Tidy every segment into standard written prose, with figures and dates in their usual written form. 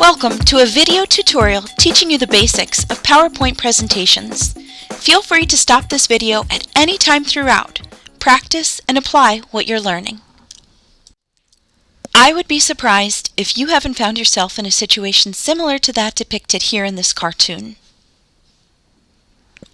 Welcome to a video tutorial teaching you the basics of PowerPoint presentations. Feel free to stop this video at any time throughout. Practice and apply what you're learning. I would be surprised if you haven't found yourself in a situation similar to that depicted here in this cartoon.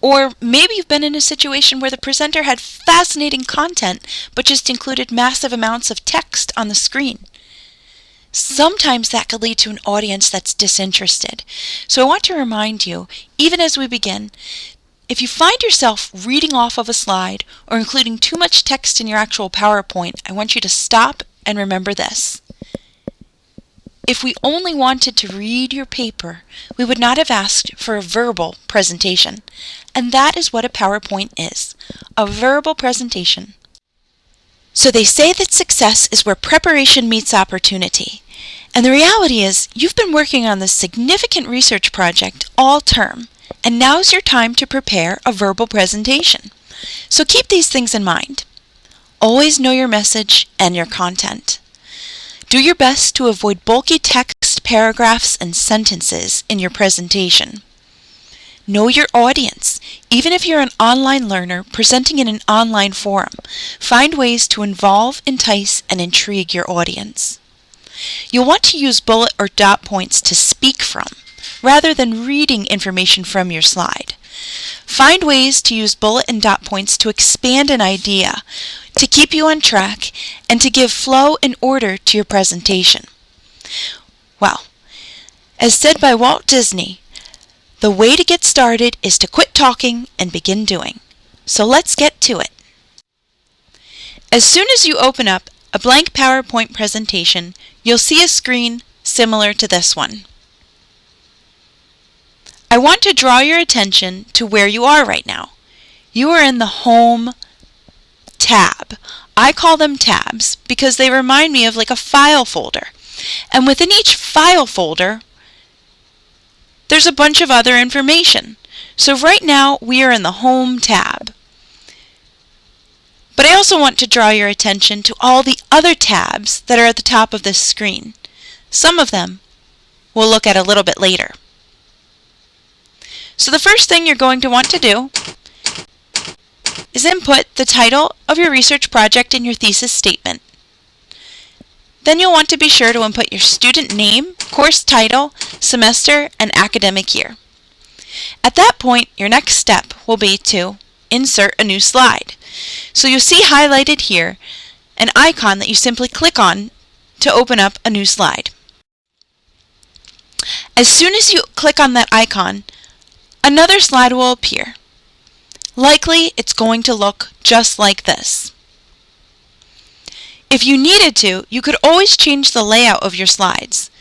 Or maybe you've been in a situation where the presenter had fascinating content but just included massive amounts of text on the screen. Sometimes that could lead to an audience that's disinterested. So I want to remind you, even as we begin, if you find yourself reading off of a slide or including too much text in your actual PowerPoint, I want you to stop and remember this. If we only wanted to read your paper, we would not have asked for a verbal presentation. And that is what a PowerPoint is, a verbal presentation. So they say that success is where preparation meets opportunity. And the reality is, you've been working on this significant research project all term, and now's your time to prepare a verbal presentation. So keep these things in mind. Always know your message and your content. Do your best to avoid bulky text, paragraphs, and sentences in your presentation. Know your audience. Even if you're an online learner presenting in an online forum, find ways to involve, entice, and intrigue your audience. You'll want to use bullet or dot points to speak from, rather than reading information from your slide. Find ways to use bullet and dot points to expand an idea, to keep you on track, and to give flow and order to your presentation. Well, as said by Walt Disney, the way to get started is to quit talking and begin doing. So let's get to it. As soon as you open up a blank PowerPoint presentation, you'll see a screen similar to this one. I want to draw your attention to where you are right now. You are in the Home tab. I call them tabs because they remind me of like a file folder. And within each file folder, there's a bunch of other information. So right now we are in the Home tab. But I also want to draw your attention to all the other tabs that are at the top of this screen. Some of them we'll look at a little bit later. So the first thing you're going to want to do is input the title of your research project in your thesis statement. Then you'll want to be sure to input your student name, course title, semester, and academic year. At that point, your next step will be to insert a new slide. So you'll see highlighted here an icon that you simply click on to open up a new slide. As soon as you click on that icon, another slide will appear. Likely, it's going to look just like this. If you needed to, you could always change the layout of your slides.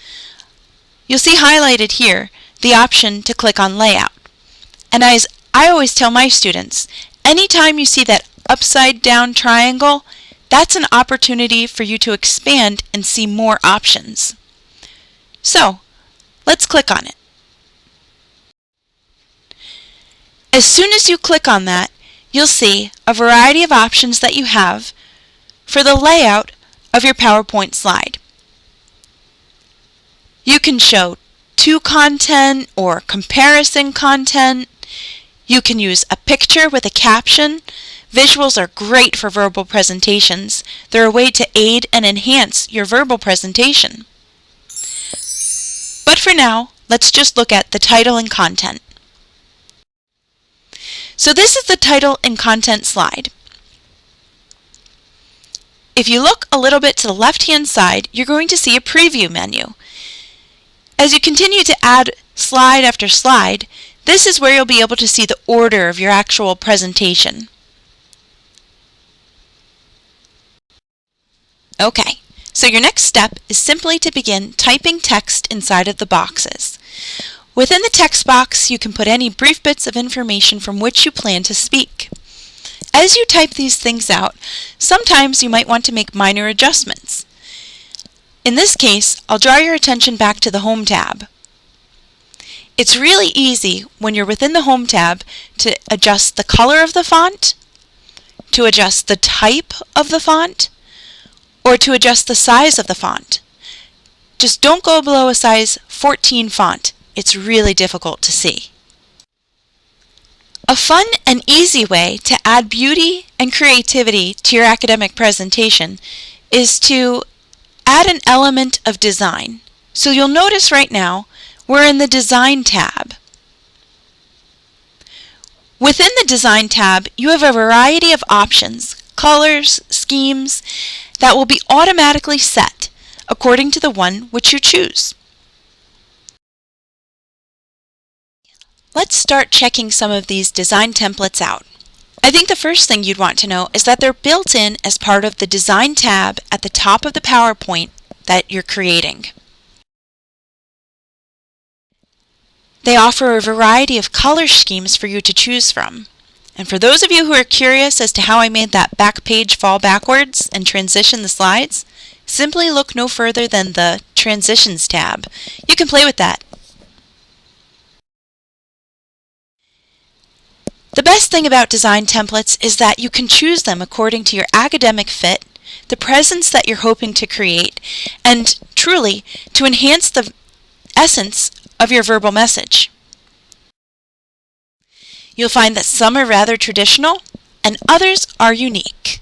You'll see highlighted here the option to click on Layout. And as I always tell my students, anytime you see that upside down triangle, that's an opportunity for you to expand and see more options. So, let's click on it. As soon as you click on that, you'll see a variety of options that you have for the layout of your PowerPoint slide. You can show to content or comparison content. You can use a picture with a caption. Visuals are great for verbal presentations. They're a way to aid and enhance your verbal presentation. But for now, let's just look at the title and content. So this is the title and content slide. If you look a little bit to the left-hand side, you're going to see a preview menu. As you continue to add slide after slide, this is where you'll be able to see the order of your actual presentation. Okay, so your next step is simply to begin typing text inside of the boxes. Within the text box, you can put any brief bits of information from which you plan to speak. As you type these things out, sometimes you might want to make minor adjustments. In this case, I'll draw your attention back to the Home tab. It's really easy when you're within the Home tab to adjust the color of the font, to adjust the type of the font, or to adjust the size of the font. Just don't go below a size 14 font. It's really difficult to see. A fun and easy way to add beauty and creativity to your academic presentation is to add an element of design. So you'll notice right now we're in the Design tab. Within the Design tab, you have a variety of options, colors, schemes, that will be automatically set according to the one which you choose. Let's start checking some of these design templates out. I think the first thing you'd want to know is that they're built in as part of the Design tab at the top of the PowerPoint that you're creating. They offer a variety of color schemes for you to choose from. And for those of you who are curious as to how I made that back page fall backwards and transition the slides, simply look no further than the Transitions tab. You can play with that. The best thing about design templates is that you can choose them according to your academic fit, the presence that you're hoping to create, and truly to enhance the essence of your verbal message. You'll find that some are rather traditional and others are unique.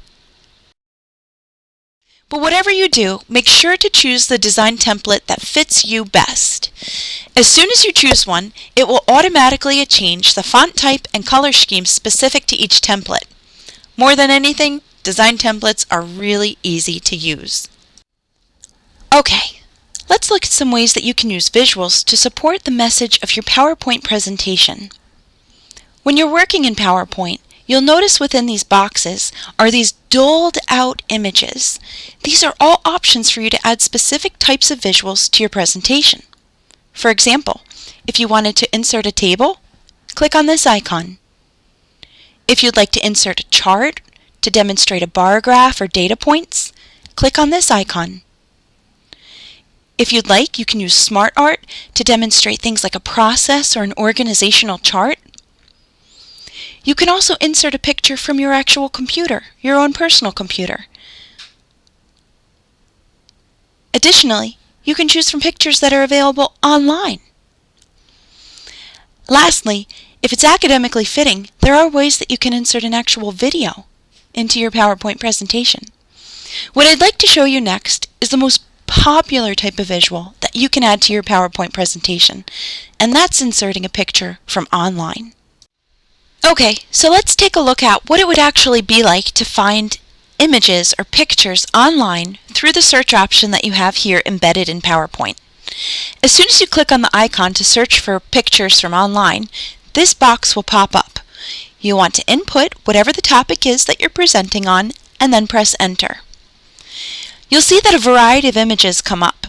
But whatever you do, make sure to choose the design template that fits you best. As soon as you choose one, it will automatically change the font type and color scheme specific to each template. More than anything, design templates are really easy to use. Okay, let's look at some ways that you can use visuals to support the message of your PowerPoint presentation. When you're working in PowerPoint, you'll notice within these boxes are these doled out images. These are all options for you to add specific types of visuals to your presentation. For example, if you wanted to insert a table, click on this icon. If you'd like to insert a chart to demonstrate a bar graph or data points, click on this icon. If you'd like, you can use Smart Art to demonstrate things like a process or an organizational chart. You can also insert a picture from your actual computer, your own personal computer. Additionally, you can choose from pictures that are available online. Lastly, if it's academically fitting, there are ways that you can insert an actual video into your PowerPoint presentation. What I'd like to show you next is the most popular type of visual that you can add to your PowerPoint presentation, and that's inserting a picture from online. Okay, so let's take a look at what it would actually be like to find images or pictures online through the search option that you have here embedded in PowerPoint. As soon as you click on the icon to search for pictures from online, this box will pop up. You want to input whatever the topic is that you're presenting on and then press enter. You'll see that a variety of images come up.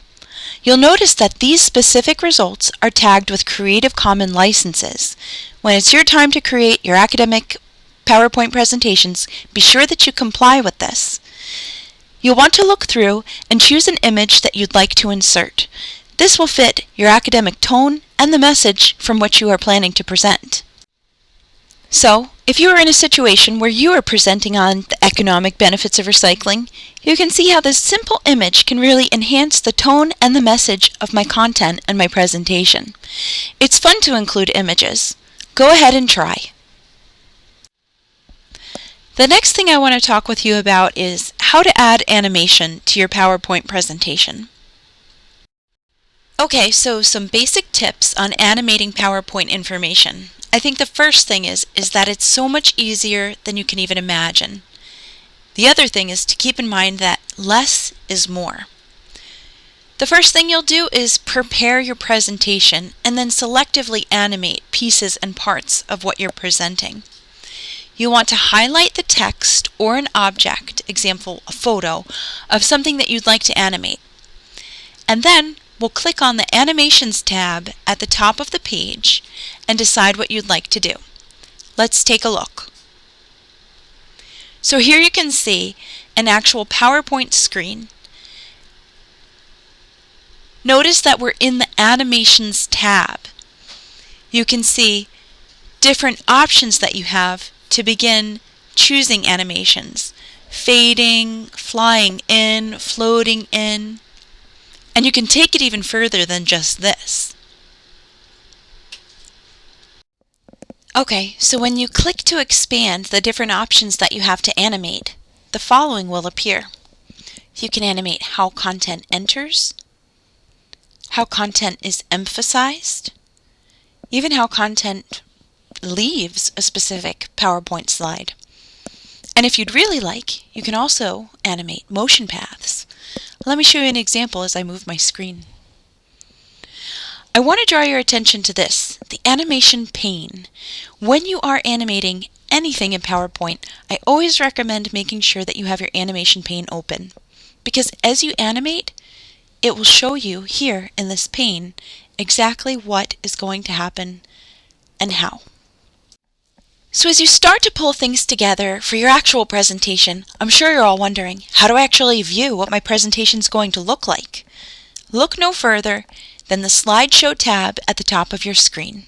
You'll notice that these specific results are tagged with Creative Commons licenses. When it's your time to create your academic PowerPoint presentations, be sure that you comply with this. You'll want to look through and choose an image that you'd like to insert. This will fit your academic tone and the message from which you are planning to present. So, if you are in a situation where you are presenting on the economic benefits of recycling, you can see how this simple image can really enhance the tone and the message of my content and my presentation. It's fun to include images. Go ahead and try. The next thing I want to talk with you about is how to add animation to your PowerPoint presentation. Okay, so some basic tips on animating PowerPoint information. I think the first thing is that it's so much easier than you can even imagine. The other thing is to keep in mind that less is more. The first thing you'll do is prepare your presentation and then selectively animate pieces and parts of what you're presenting. You want to highlight the text or an object, example a photo, of something that you'd like to animate. And then we'll click on the Animations tab at the top of the page and decide what you'd like to do. Let's take a look. So here you can see an actual PowerPoint screen. Notice that we're in the Animations tab. You can see different options that you have to begin choosing animations. Fading, flying in, floating in. And you can take it even further than just this. Okay, so when you click to expand the different options that you have to animate, the following will appear. You can animate how content enters, how content is emphasized, even how content leaves a specific PowerPoint slide. And if you'd really like, you can also animate motion paths. Let me show you an example as I move my screen. I want to draw your attention to this, the animation pane. When you are animating anything in PowerPoint, I always recommend making sure that you have your animation pane open. Because as you animate, it will show you here in this pane exactly what is going to happen and how. So as you start to pull things together for your actual presentation, I'm sure you're all wondering, how do I actually view what my presentation is going to look like? Look no further than the Slideshow tab at the top of your screen.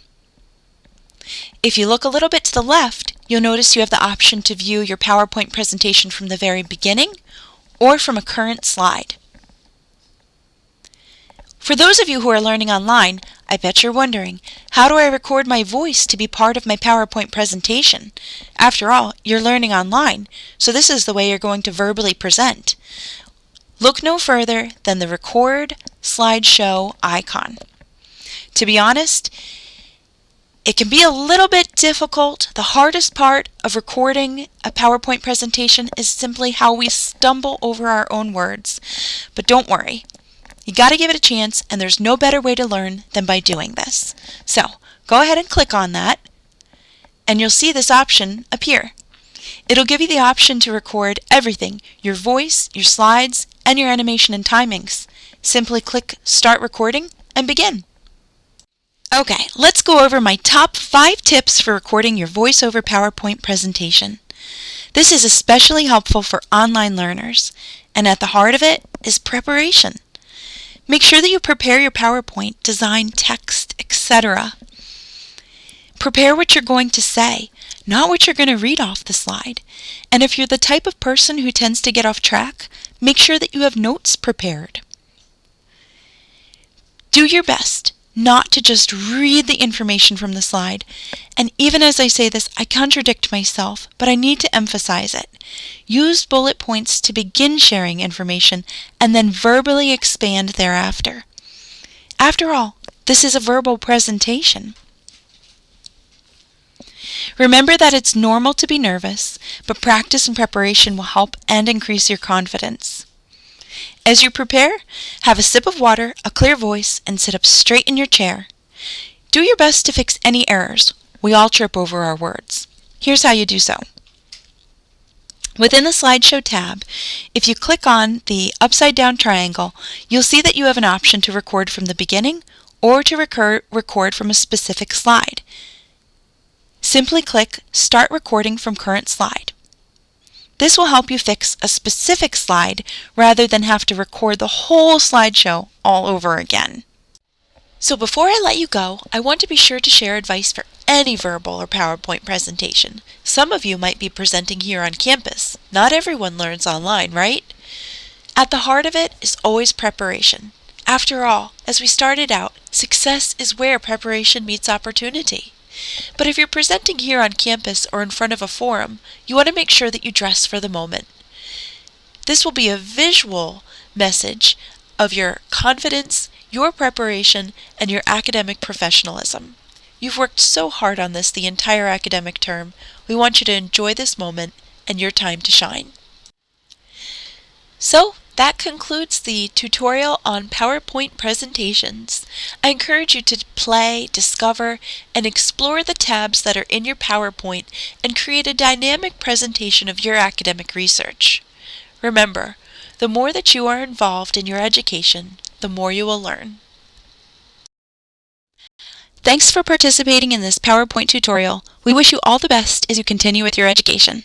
If you look a little bit to the left, you'll notice you have the option to view your PowerPoint presentation from the very beginning or from a current slide. For those of you who are learning online, I bet you're wondering, how do I record my voice to be part of my PowerPoint presentation? After all, you're learning online, so this is the way you're going to verbally present. Look no further than the Record Slideshow icon. To be honest, it can be a little bit difficult. The hardest part of recording a PowerPoint presentation is simply how we stumble over our own words. But don't worry. You got to give it a chance, and there's no better way to learn than by doing this. So, go ahead and click on that, and you'll see this option appear. It'll give you the option to record everything, your voice, your slides, and your animation and timings. Simply click Start Recording and begin. Okay, let's go over my top 5 tips for recording your voiceover PowerPoint presentation. This is especially helpful for online learners, and at the heart of it is preparation. Make sure that you prepare your PowerPoint, design, text, etc. Prepare what you're going to say, not what you're going to read off the slide. And if you're the type of person who tends to get off track, make sure that you have notes prepared. Do your best not to just read the information from the slide. And even as I say this, I contradict myself, but I need to emphasize it. Use bullet points to begin sharing information and then verbally expand thereafter. After all, this is a verbal presentation. Remember that it's normal to be nervous, but practice and preparation will help and increase your confidence. As you prepare, have a sip of water, a clear voice, and sit up straight in your chair. Do your best to fix any errors. We all trip over our words. Here's how you do so. Within the Slideshow tab, if you click on the upside-down triangle, you'll see that you have an option to record from the beginning or to record from a specific slide. Simply click Start Recording from Current Slide. This will help you fix a specific slide rather than have to record the whole slideshow all over again. So before I let you go, I want to be sure to share advice for any verbal or PowerPoint presentation. Some of you might be presenting here on campus. Not everyone learns online, right? At the heart of it is always preparation. After all, as we started out, success is where preparation meets opportunity. But if you're presenting here on campus or in front of a forum, you want to make sure that you dress for the moment. This will be a visual message of your confidence, your preparation, and your academic professionalism. You've worked so hard on this the entire academic term. We want you to enjoy this moment and your time to shine. So, that concludes the tutorial on PowerPoint presentations. I encourage you to play, discover, and explore the tabs that are in your PowerPoint and create a dynamic presentation of your academic research. Remember, the more that you are involved in your education, the more you will learn. Thanks for participating in this PowerPoint tutorial. We wish you all the best as you continue with your education.